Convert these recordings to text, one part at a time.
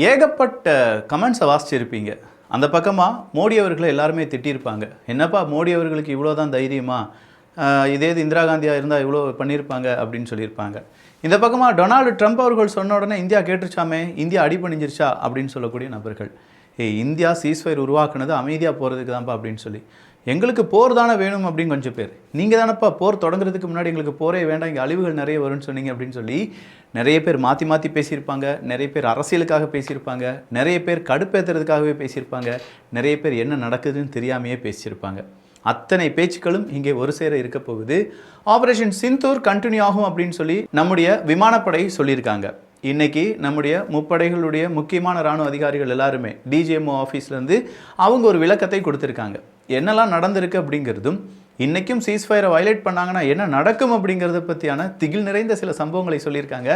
ஏகப்பட்ட கமெண்ட்ஸை வாசிச்சிருப்பீங்க. அந்த பக்கமாக மோடி அவர்களை எல்லாருமே திட்டியிருப்பாங்க. என்னப்பா மோடி அவர்களுக்கு இவ்வளோ தான் தைரியமா, இதே இது இந்திரா காந்தியாக இருந்தால் இவ்வளோ பண்ணியிருப்பாங்க அப்படின்னு சொல்லியிருப்பாங்க. இந்த பக்கமாக டொனால்டு ட்ரம்ப் அவர்கள் சொன்ன உடனே இந்தியா கேட்டுருச்சாமே, இந்தியா அடிபணிஞ்சிருச்சா அப்படின்னு சொல்லக்கூடிய நபர்கள். இந்தியா சீஸ்ஃபயர் உருவாக்குனது அமைதியாக போகிறதுக்கு தான்ப்பா அப்படின்னு சொல்லி, எங்களுக்கு போர் தானே வேணும் அப்படின்னு கொஞ்சம் பேர், நீங்கள் தானப்பா போர் தொடங்குறதுக்கு முன்னாடி எங்களுக்கு போரே வேண்டாம், இங்கே அழிவுகள் நிறைய வரும்னு சொன்னீங்க அப்படின்னு சொல்லி நிறைய பேர் மாற்றி மாற்றி பேசியிருப்பாங்க. நிறைய பேர் அரசியலுக்காக பேசியிருப்பாங்க. நிறைய பேர் கடுப்பேற்றுறதுக்காகவே பேசியிருப்பாங்க. நிறைய பேர் என்ன நடக்குதுன்னு தெரியாமையே பேசியிருப்பாங்க. அத்தனை பேச்சுக்களும் இங்கே ஒரு சேர இருக்க போகுது. ஆபரேஷன் சிந்தூர் கண்டினியூ ஆகும் அப்படின்னு சொல்லி நம்முடைய விமானப்படை சொல்லியிருக்காங்க. இன்றைக்கி நம்முடைய முப்படைகளுடைய முக்கியமான இராணுவ அதிகாரிகள் எல்லாருமே டிஜிஎம்ஓ ஆஃபீஸ்லேருந்து அவங்க ஒரு விளக்கத்தை கொடுத்துருக்காங்க. என்னெல்லாம் நடந்திருக்கு அப்படிங்கிறதும், இன்றைக்கும் சீஸ்ஃபயரை வயலேட் பண்ணாங்கன்னா என்ன நடக்கும் அப்படிங்கிறத பற்றியான திகில் நிறைந்த சில சம்பவங்களை சொல்லியிருக்காங்க.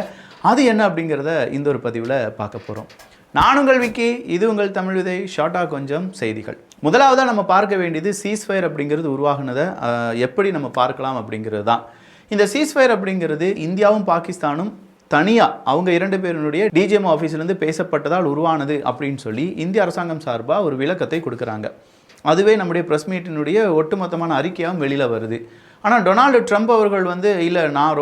அது என்ன அப்படிங்கிறத இந்த ஒரு பதிவில் பார்க்க போகிறோம். நான் உங்கள் விக்கி, இது உங்கள் தமிழ் விதை. ஷார்ட்டாக கொஞ்சம் செய்திகள். முதலாவதாக நம்ம பார்க்க வேண்டியது சீஸ்ஃபயர் அப்படிங்கிறது உருவாகுனதை எப்படி நம்ம பார்க்கலாம் அப்படிங்கிறது தான். இந்த சீஸ்ஃபயர் அப்படிங்கிறது இந்தியாவும் பாகிஸ்தானும் தனியாக அவங்க இரண்டு பேருடைய டிஜிஎம் ஆஃபீஸ்லேருந்து பேசப்பட்டதால் உருவானது அப்படின்னு சொல்லி இந்திய அரசாங்கம் சார்பாக ஒரு விளக்கத்தை கொடுக்குறாங்க. அதுவே நம்முடைய ப்ரெஸ் மீட்டினுடைய ஒட்டுமொத்தமான அறிக்கையாகவும் வெளியில் வருது. ஆனால் டொனால்டு ட்ரம்ப் அவர்கள் இல்லை, நான்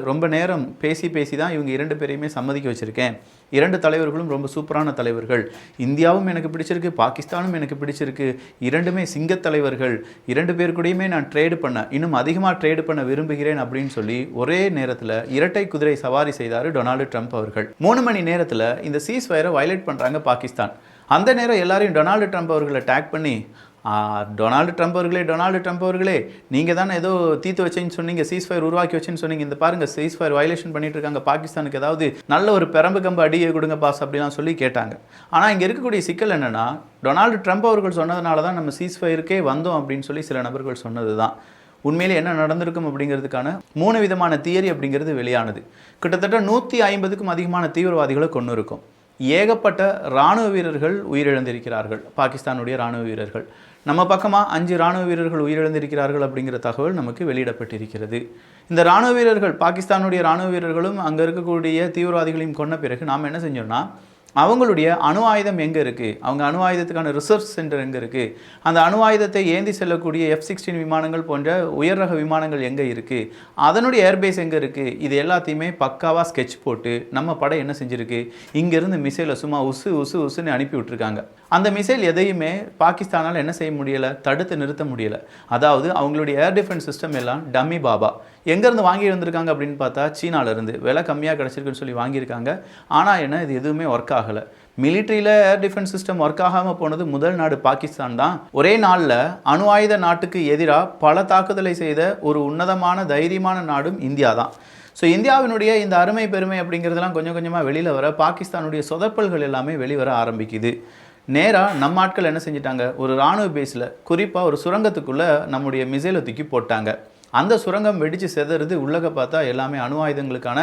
ரொம்ப நேரம் பேசி தான் இவங்க இரண்டு பேரையுமே சம்மதிக்க வச்சுருக்கேன். இரண்டு தலைவர்களும் ரொம்ப சூப்பரான தலைவர்கள். இந்தியாவும் எனக்கு பிடிச்சிருக்கு, பாகிஸ்தானும் எனக்கு பிடிச்சிருக்கு. இரண்டுமே சிங்கத் தலைவர்கள். இரண்டு பேர் கூடயுமே நான் ட்ரேடு இன்னும் அதிகமாக ட்ரேடு பண்ண விரும்புகிறேன் அப்படின்னு சொல்லி ஒரே நேரத்தில் இரட்டை குதிரை சவாரி செய்தார் டொனால்டு ட்ரம்ப் அவர்கள். 3 மணி நேரத்தில் இந்த சீஸ்ஃபயரை வயலேட் பண்ணுறாங்க பாகிஸ்தான். அந்த நேரம் எல்லாரையும் டொனால்டு ட்ரம்ப் அவர்களை டேக் பண்ணி, டொனால்டு ட்ரம்ப் அவர்களே நீங்கள் தானே ஏதோ தீர்த்து வச்சேன்னு சொன்னீங்க, சீஸ்ஃபயர் உருவாக்கி வச்சேன்னு சொன்னீங்க, இந்த பாருங்கள் சீஸ்ஃபயர் வயலேஷன் பண்ணிட்டு இருக்காங்க, பாகிஸ்தானுக்கு ஏதாவது நல்ல ஒரு பெரம்பு கம்பு அடியை கொடுங்க பாஸ் அப்படிலாம் சொல்லி கேட்டாங்க. ஆனால் இங்கே இருக்கக்கூடிய சிக்கல் என்னென்னா, டொனால்டு ட்ரம்ப் அவர்கள் சொன்னதுனால தான் நம்ம சீஸ்ஃபயருக்கே வந்தோம் அப்படின்னு சொல்லி சில நபர்கள் சொன்னது தான். உண்மையிலே என்ன நடந்திருக்கும் அப்படிங்கிறதுக்கான 3 விதமான தியரி அப்படிங்கிறது வெளியானது. கிட்டத்தட்ட 150க்கும் அதிகமான தீவிரவாதிகளை கொண்டு இருக்கும். ஏகப்பட்ட இராணுவ வீரர்கள் உயிரிழந்திருக்கிறார்கள், பாகிஸ்தானுடைய இராணுவ வீரர்கள். நம்ம பக்கமாக 5 இராணுவ வீரர்கள் உயிரிழந்திருக்கிறார்கள் அப்படிங்கிற தகவல் நமக்கு வெளியிடப்பட்டிருக்கிறது. இந்த இராணுவ வீரர்கள், பாகிஸ்தானுடைய இராணுவ வீரர்களும் அங்கே இருக்கக்கூடிய தீவிரவாதிகளையும் கொன்ன பிறகு நாம் என்ன செஞ்சோம்னா, அவங்களுடைய அணு ஆயுதம் எங்கே இருக்குது, அவங்க அணு ஆயுதத்துக்கான ரிசர்ச் சென்டர் எங்கே இருக்குது, அந்த அணு ஆயுதத்தை ஏந்தி செல்லக்கூடிய F-16 விமானங்கள் போன்ற உயர் ரக விமானங்கள் எங்கே இருக்குது, அதனுடைய ஏர்பேஸ் எங்கே இருக்குது, இது எல்லாத்தையுமே பக்காவாக ஸ்கெட்ச் போட்டு நம்ம படை என்ன செஞ்சுருக்கு, இங்கேருந்து மிசைலை சும்மா உசுன்னு அனுப்பி விட்டுருக்காங்க. அந்த மிசைல் எதையுமே பாகிஸ்தானால் என்ன செய்ய முடியலை, தடுத்து நிறுத்த முடியலை. அதாவது அவங்களுடைய ஏர் டிஃபென்ஸ் சிஸ்டம் எல்லாம் டம்மி பாபா. எங்கேருந்து வாங்கி வந்திருக்காங்க அப்படின்னு பார்த்தா சீனாவிலேருந்து விலை கம்மியாக கிடச்சிருக்குன்னு சொல்லி வாங்கியிருக்காங்க. ஆனால் என்ன, இது எதுவுமே ஒர்க் ஆகலை. மிலிட்ரியில் ஏர் டிஃபென்ஸ் சிஸ்டம் ஒர்க் ஆகாமல் போனது முதல் நாடு பாகிஸ்தான் தான். ஒரே நாளில் அணு ஆயுத நாட்டுக்கு எதிராக பல தாக்குதலை செய்த ஒரு உன்னதமான தைரியமான நாடும் இந்தியா தான். ஸோ இந்தியாவினுடைய இந்த அருமை பெருமை அப்படிங்கிறதெல்லாம் கொஞ்சம் கொஞ்சமாக வெளியில் வர, பாகிஸ்தானுடைய சொதப்பல்கள் எல்லாமே வெளிவர ஆரம்பிக்குது. நேராக நம்ம ஆட்கள் என்ன செஞ்சிட்டாங்க, ஒரு இராணுவ பேஸில் குறிப்பாக ஒரு சுரங்கத்துக்குள்ளே நம்முடைய மிசைலை தூக்கி போட்டாங்க. அந்த சுரங்கம் வெடித்து செதறது, உள்ளக பார்த்தா எல்லாமே அணு ஆயுதங்களுக்கான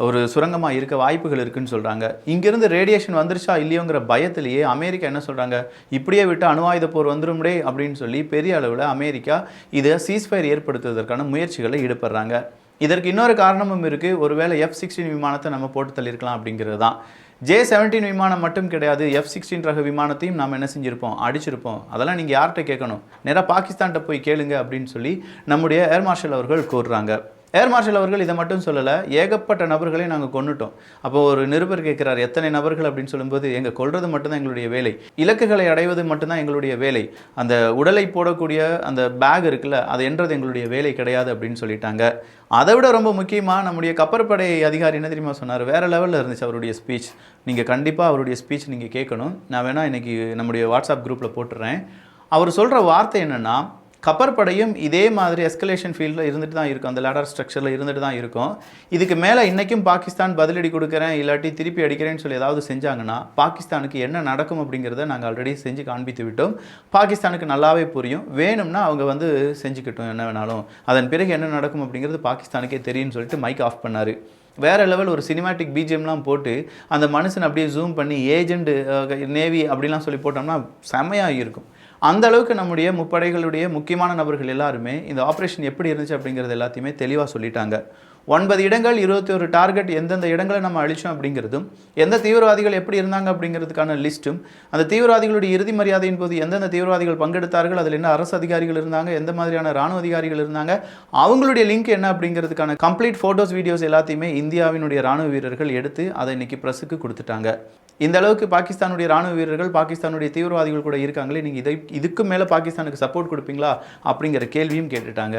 ஒரு சுரங்கமாக இருக்க வாய்ப்புகள் இருக்குதுன்னு சொல்கிறாங்க. இங்கேருந்து ரேடியேஷன் வந்துருச்சா இல்லையோங்கிற பயத்திலேயே அமெரிக்கா என்ன சொல்கிறாங்க, இப்படியே விட்டு அணு ஆயுத போர் வந்துடும்டே அப்படின்னு சொல்லி பெரிய அளவில் அமெரிக்கா இதை சீஸ்ஃபயர் ஏற்படுத்துவதற்கான முயற்சிகளை ஈடுபடுறாங்க. இதற்கு இன்னொரு காரணமும் இருக்குது. ஒருவேளை F-16 விமானத்தை நம்ம போட்டு தள்ளியிருக்கலாம் அப்படிங்கிறது தான். J-17 விமானம் மட்டும் கிடையாது, F-16 ரக விமானத்தையும் நாம் என்ன செஞ்சுருப்போம், அடிச்சிருப்போம். அதெல்லாம் நீங்கள் யார்கிட்ட கேட்கணும், நேராக பாகிஸ்தான்கிட்ட போய் கேளுங்க அப்படின்னு சொல்லி நம்முடைய ஏர் மார்ஷல் அவர்கள் கூறுறாங்க. ஏர் மார்ஷல் அவர்கள் இதை மட்டும் சொல்லலை, ஏகப்பட்ட நபர்களை நாங்கள் கொண்டுட்டோம். அப்போ ஒரு நிருபர் கேட்குறார், எத்தனை நபர்கள் அப்படின்னு சொல்லும்போது, எங்கள் கொல்றது மட்டும்தான் எங்களுடைய வேலை, இலக்குகளை அடைவது மட்டும்தான் எங்களுடைய வேலை, அந்த உடலை போடக்கூடிய அந்த பேக் இருக்குல்ல, அது என்றது எங்களுடைய வேலை கிடையாது அப்படின்னு சொல்லிட்டாங்க. அதை விட ரொம்ப முக்கியமாக நம்முடைய கப்பற்படை அதிகாரி என்ன தெரியுமா சொன்னார், வேறு லெவலில் இருந்துச்சு அவருடைய ஸ்பீச். நீங்கள் கண்டிப்பாக அவருடைய ஸ்பீச் நீங்கள் கேட்கணும். நான் வேணால் இன்றைக்கி நம்முடைய வாட்ஸ்அப் குரூப்பில் போட்டுடுறேன். அவர் சொல்கிற வார்த்தை என்னென்னா, கப்பற்படையும் இதே மாதிரி எஸ்கலேஷன் ஃபீல்டில் இருந்துட்டு தான் இருக்கும், அந்த லேடர் ஸ்ட்ரக்சரில் இருந்துட்டு தான் இருக்கும். இதுக்கு மேலே இன்றைக்கும் பாகிஸ்தான் பதிலடி கொடுக்குறேன் இல்லாட்டி திருப்பி அடிக்கிறேன்னு சொல்லி ஏதாவது செஞ்சாங்கன்னா பாகிஸ்தானுக்கு என்ன நடக்கும் அப்படிங்கிறத நாங்கள் ஆல்ரெடி செஞ்சு காண்பித்து விட்டோம். பாகிஸ்தானுக்கு நல்லாவே புரியும். வேணும்னா அவங்க செஞ்சுக்கிட்டோம் என்ன வேணாலும், அதன் பிறகு என்ன நடக்கும் அப்படிங்கிறது பாகிஸ்தானுக்கே தெரியும்னு சொல்லிட்டு மைக் ஆஃப் பண்ணார். வேறு லெவல் ஒரு சினிமேட்டிக் பிஜிஎம்லாம் போட்டு அந்த மனுஷன் அப்படியே ஜூம் பண்ணி ஏஜெண்ட் நேவி அப்படிலாம் சொல்லி போட்டோம்னா செம்மையாக இருக்கும். அந்த அளவுக்கு நம்முடைய முப்படைகளுடைய முக்கியமான நபர்கள் எல்லாருமே இந்த ஆப்ரேஷன் எப்படி இருந்துச்சு அப்படிங்கிறது எல்லாத்தையுமே தெளிவாக சொல்லிட்டாங்க. 9 இடங்கள் 21 டார்கெட் எந்தெந்த இடங்களை நம்ம அழிச்சோம் அப்படிங்கிறதும், எந்த தீவிரவாதிகள் எப்படி இருந்தாங்க அப்படிங்கிறதுக்கான லிஸ்ட்டும், அந்த தீவிரவாதிகளுடைய இறுதி மரியாதையின் போது எந்தெந்த தீவிரவாதிகள் பங்கெடுத்தார்கள், அதில் என்ன அரசு அதிகாரிகள் இருந்தாங்க, எந்த மாதிரியான ராணுவ அதிகாரிகள் இருந்தாங்க, அவங்களுடைய லிங்க் என்ன அப்படிங்கிறதுக்கான கம்ப்ளீட் ஃபோட்டோஸ் வீடியோஸ் எல்லாத்தையுமே இந்தியாவினுடைய ராணுவ வீரர்கள் எடுத்து அதை இன்னைக்கு பிரஸுக்கு கொடுத்துட்டாங்க. இந்த அளவுக்கு பாகிஸ்தானுடைய ராணுவ வீரர்கள் பாகிஸ்தானுடைய தீவிரவாதிகள் கூட இருக்காங்களே, நீங்கள் இதுக்கு மேலே பாகிஸ்தானுக்கு சப்போர்ட் கொடுப்பீங்களா அப்படிங்கிற கேள்வியும் கேட்டுட்டாங்க.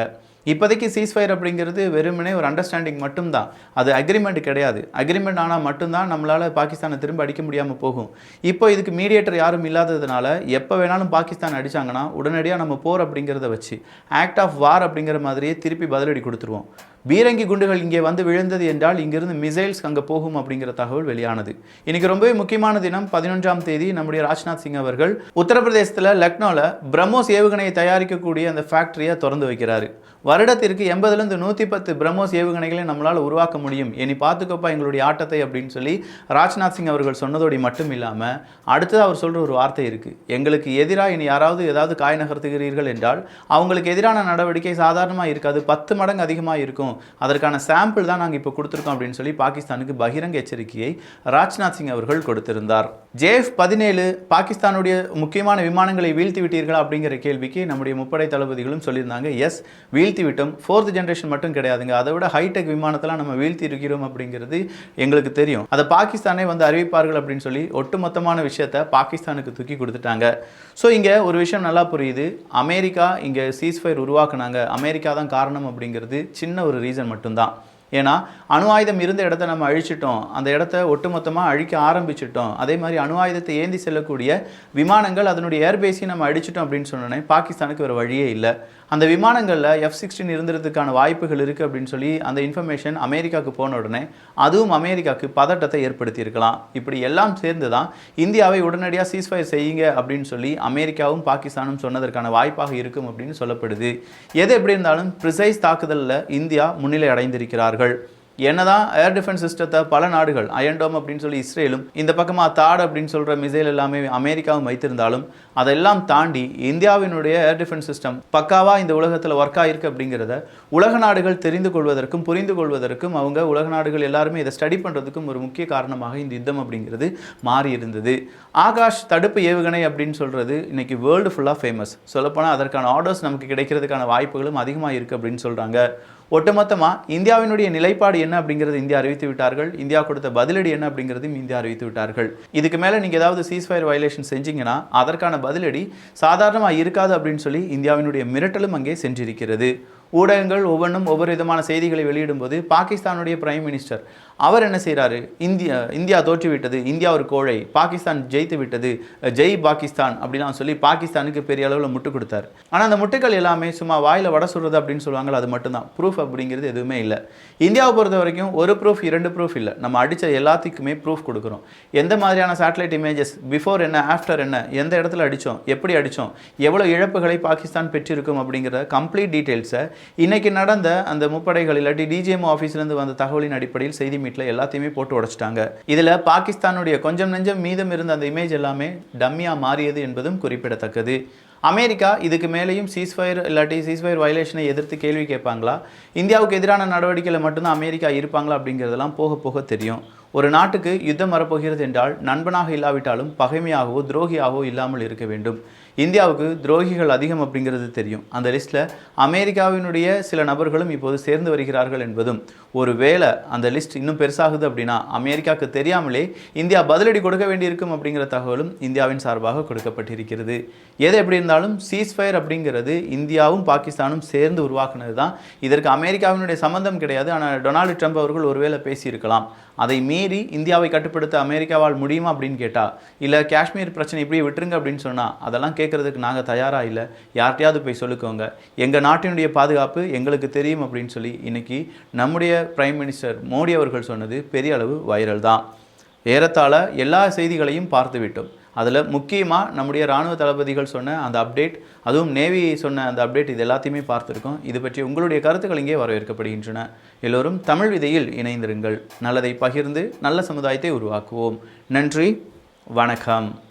இப்போதைக்கு சீஸ்ஃபயர் அப்படிங்கிறது வெறுமனே ஒரு அண்டர்ஸ்டாண்டிங் மட்டும்தான், அது அக்ரிமெண்ட் கிடையாது. அக்ரிமெண்ட் ஆனால் மட்டும்தான் நம்மளால் பாகிஸ்தானை திரும்ப அடிக்க முடியாமல் போகும். இப்போ இதுக்கு மீடியேட்டர் யாரும் இல்லாததுனால எப்போ வேணாலும் பாகிஸ்தான் அடித்தாங்கன்னா உடனடியாக நம்ம போர் அப்படிங்கிறத வச்சு ஆக்ட் ஆஃப் வார் அப்படிங்கிற மாதிரியே திருப்பி பதிலடி கொடுத்துருவோம். பீரங்கி குண்டுகள் இங்கே வந்து விழுந்தது என்றால் இங்கிருந்து மிசைல்ஸ் அங்கே போகும் அப்படிங்கிற தகவல் வெளியானது. இன்னைக்கு ரொம்பவே முக்கியமான தினம். 11ஆம் தேதி நம்முடைய ராஜ்நாத் சிங் அவர்கள் உத்தரப்பிரதேசத்தில் லக்னோவில் பிரம்மோஸ் ஏவுகணையை தயாரிக்கக்கூடிய அந்த ஃபேக்டரியை திறந்து வைக்கிறாரு. வருடத்திற்கு 80லேருந்து 110 பிரம்மோஸ் ஏவுகணைகளை நம்மளால் உருவாக்க முடியும், இனி பார்த்துக்கப்பா எங்களுடைய ஆட்டத்தை அப்படின்னு சொல்லி ராஜ்நாத் சிங் அவர்கள் சொன்னதோடு மட்டும் இல்லாமல் அடுத்தது அவர் சொல்கிற ஒரு வார்த்தை இருக்குது. எங்களுக்கு எதிராக இனி ஏதாவது காய் நகர்த்துகிறீர்கள் என்றால் அவங்களுக்கு எதிரான நடவடிக்கை சாதாரணமாக இருக்காது, 10 மடங்கு அதிகமாக இருக்கும், அதற்கான சாம்பிள் தான் நாங்கள் இப்போ கொடுத்துருக்கோம் அப்படின்னு சொல்லி பாகிஸ்தானுக்கு பகிரங்க எச்சரிக்கையை ராஜ்நாத் சிங் அவர்கள் கொடுத்திருந்தார். JF-17 பாகிஸ்தானுடைய முக்கியமான விமானங்களை வீழ்த்தி விட்டீர்களா அப்படிங்கிற கேள்விக்கு நம்முடைய முப்படை தளபதிகளும் சொல்லியிருந்தாங்க. எஸ், வீழ்த்தி விட்டோம். 4th ஜென்ரேஷன் மட்டும் கிடையாதுங்க, அதை விட ஹைடெக் விமானத்தெல்லாம் நம்ம வீழ்த்தி இருக்கிறோம் அப்படிங்கிறது எங்களுக்கு தெரியும், அதை பாகிஸ்தானே வந்து அறிவிப்பார்கள் அப்படின்னு சொல்லி ஒட்டுமொத்தமான விஷயத்தை பாகிஸ்தானுக்கு தூக்கி கொடுத்துட்டாங்க. ஸோ இங்கே ஒரு விஷயம் நல்லா புரியுது, அமெரிக்கா இங்கே சீஸ்ஃபயர் உருவாக்குனாங்க, அமெரிக்கா தான் காரணம் அப்படிங்கிறது சின்ன ஒரு ரீசன் மட்டும்தான். ஏன்னா அணு ஆயுதம் இருந்த இடத்த நம்ம அழிச்சிட்டோம், அந்த இடத்த ஒட்டுமொத்தமாக அழிக்க ஆரம்பிச்சிட்டோம். அதே மாதிரி அணு ஆயுதத்தை ஏந்தி செல்லக்கூடிய விமானங்கள் அதனுடைய ஏர்பேஸையும் நம்ம அழிச்சிட்டோம் அப்படின்னு சொன்னோன்னே பாகிஸ்தானுக்கு வேறு வழியே இல்லை. அந்த விமானங்களில் F-16 இருந்ததுக்கான வாய்ப்புகள் இருக்குது அப்படின்னு சொல்லி அந்த இன்ஃபர்மேஷன் அமெரிக்காவுக்கு போன உடனே அதுவும் அமெரிக்காவுக்கு பதட்டத்தை ஏற்படுத்தியிருக்கலாம். இப்படி எல்லாம் சேர்ந்து தான் இந்தியாவை உடனடியாக சீஸ்ஃபயர் செய்யுங்க அப்படின்னு சொல்லி அமெரிக்காவும் பாகிஸ்தானும் சொன்னதற்கான வாய்ப்பாக இருக்கும் அப்படின்னு சொல்லப்படுது. எது எப்படி இருந்தாலும் ப்ரிசைஸ் தாக்குதலில் இந்தியா முன்னிலை அடைந்திருக்கிறார்கள். என்னதான் ஏர் டிஃபென்ஸ் சிஸ்டத்தை பல நாடுகள் அயன்டோம் அப்படின்னு சொல்லி இஸ்ரேலும் இந்த பக்கமாக தாட் அப்படின்னு சொல்கிற மிசைல் எல்லாமே அமெரிக்காவும் வைத்திருந்தாலும் அதெல்லாம் தாண்டி இந்தியாவினுடைய ஏர் டிஃபென்ஸ் சிஸ்டம் பக்காவாக இந்த உலகத்தில் ஒர்க் ஆகிருக்கு அப்படிங்கிறத உலக நாடுகள் தெரிந்து கொள்வதற்கும் புரிந்து கொள்வதற்கும் அவங்க உலக நாடுகள் எல்லாருமே இதை ஸ்டடி பண்ணுறதுக்கும் ஒரு முக்கிய காரணமாக இந்த யுத்தம் அப்படிங்கிறது மாறி இருந்தது. ஆகாஷ் தடுப்பு ஏவுகணை அப்படின்னு சொல்கிறது இன்றைக்கி வேர்ல்டு ஃபுல்லாக ஃபேமஸ். சொல்லப்போனால் அதற்கான ஆர்டர்ஸ் நமக்கு கிடைக்கிறதுக்கான வாய்ப்புகளும் அதிகமாக இருக்குது அப்படின்னு சொல்கிறாங்க. ஒட்டுமொத்தமாக இந்தியாவினுடைய நிலைப்பாடு என்ன அப்படிங்கிறது இந்தியா அறிவித்து விட்டார்கள். இந்தியா கொடுத்த பதிலடி என்ன அப்படிங்கிறதையும் இந்தியா அறிவித்து விட்டார்கள். இதுக்கு மேலே நீங்கள் ஏதாவது சீஸ்ஃபயர் வயலேஷன் செஞ்சீங்கன்னா அதற்கான பதிலடி சாதாரணமாக இருக்காது அப்படின்னு சொல்லி இந்தியாவினுடைய மிரட்டலும் அங்கே சென்றிருக்கிறது. ஊடகங்கள் ஒவ்வொன்றும் ஒவ்வொரு விதமான செய்திகளை வெளியிடும்போது பாகிஸ்தானுடைய பிரைம் மினிஸ்டர் அவர் என்ன செய்கிறாரு, இந்தியா தோற்றுவிட்டது, இந்தியா ஒரு கோழை, பாகிஸ்தான் ஜெயித்து விட்டது, ஜெய் பாகிஸ்தான் அப்படிலாம் சொல்லி பாகிஸ்தானுக்கு பெரிய அளவில் முட்டு கொடுத்தாரு. ஆனால் அந்த முட்டுக்கள் எல்லாமே சும்மா வாயில் வடை சுடுறது அப்படின்னு சொல்லுவாங்க, அது மட்டும்தான். ப்ரூஃப் அப்படிங்கிறது எதுவுமே இல்லை. இந்தியாவை பொறுத்த வரைக்கும் ஒரு ப்ரூஃப் 2 ப்ரூஃப் இல்லை, நம்ம அடித்த எல்லாத்துக்குமே ப்ரூஃப் கொடுக்குறோம். எந்த மாதிரியான சேட்டலைட் இமேஜஸ், பிஃபோர் என்ன ஆஃப்டர் என்ன, எந்த இடத்துல அடித்தோம், எப்படி அடித்தோம், எவ்வளோ இழப்புகளை பாகிஸ்தான் பெற்றிருக்கும் அப்படிங்கிற கம்ப்ளீட் டீட்டெயில்ஸை இன்னைக்கு நடந்த அந்த முப்படைகள் இல்லாட்டி DGMO ஆஃபீஸ்லேருந்து வந்த தகவலின் அடிப்படையில் செய்தி மீட்டில் எல்லாத்தையுமே போட்டு உடைச்சிட்டாங்க. இதில் பாகிஸ்தானுடைய கொஞ்சம் நெஞ்சம் மீதம் இருந்த அந்த இமேஜ் எல்லாமே டம்மியாக மாறியது என்பதும் குறிப்பிடத்தக்கது. அமெரிக்கா இதுக்கு மேலேயும் சீஸ்ஃபயர் இல்லாட்டி சீஸ்ஃபயர் வயலேஷனை எதிர்த்து கேள்வி கேட்பாங்களா, இந்தியாவுக்கு எதிரான நடவடிக்கையில் மட்டும்தான் அமெரிக்கா இருப்பாங்களா அப்படிங்கிறதெல்லாம் போக போக தெரியும். ஒரு நாட்டுக்கு யுத்தம் வரப்போகிறது என்றால் நண்பனாக இல்லாவிட்டாலும் பகைமையாகவோ துரோகியாகவோ இல்லாமல் இருக்க வேண்டும். இந்தியாவுக்கு துரோகிகள் அதிகம் அப்படிங்கிறது தெரியும். அந்த லிஸ்ட்டில் அமெரிக்காவினுடைய சில நபர்களும் இப்போது சேர்ந்து வருகிறார்கள் என்பதும், ஒரு வேளை அந்த லிஸ்ட் இன்னும் பெருசாகுது அப்படின்னா அமெரிக்காவுக்கு தெரியாமலே இந்தியா பதிலடி கொடுக்க வேண்டியிருக்கும் அப்படிங்கிற தகவலும் இந்தியாவின் சார்பாக கொடுக்கப்பட்டிருக்கிறது. எது எப்படி இருந்தாலும் சீஸ்ஃபயர் அப்படிங்கிறது இந்தியாவும் பாகிஸ்தானும் சேர்ந்து உருவாக்குனது தான். இதற்கு அமெரிக்காவினுடைய சம்பந்தம் கிடையாது. ஆனால் டொனால்டு ட்ரம்ப் அவர்கள் ஒருவேளை பேசியிருக்கலாம். அதை மீறி இந்தியாவை கட்டுப்படுத்த அமெரிக்காவால் முடியுமா அப்படின்னு கேட்டால், இல்லை காஷ்மீர் பிரச்சனை இப்படியே விட்டுருங்க அப்படின்னு சொன்னால் அதெல்லாம் கேட்குறதுக்கு நாங்கள் தயாராக இல்லை, யார்கிட்டையாவது போய் சொல்லிக்கோங்க, எங்கள் நாட்டினுடைய பாதுகாப்பு எங்களுக்கு தெரியும் அப்படின்னு சொல்லி இன்றைக்கி நம்முடைய பிரைம் மினிஸ்டர் மோடி அவர்கள் சொன்னது பெரிய அளவு வைரல் தான். ஏறத்தாழ எல்லா செய்திகளையும் பார்த்து விட்டோம். அதில் முக்கியமாக நம்முடைய இராணுவ தளபதிகள் சொன்ன அந்த அப்டேட், அதுவும் நேவி சொன்ன அந்த அப்டேட், இது எல்லாத்தையுமே பார்த்துருக்கோம். இது பற்றி உங்களுடைய கருத்துக்கள் இங்கே வரவேற்கப்படுகின்றன. எல்லோரும் தமிழ் விதையில் இணைந்திருங்கள். நல்லதை பகிர்ந்து நல்ல சமுதாயத்தை உருவாக்குவோம். நன்றி, வணக்கம்.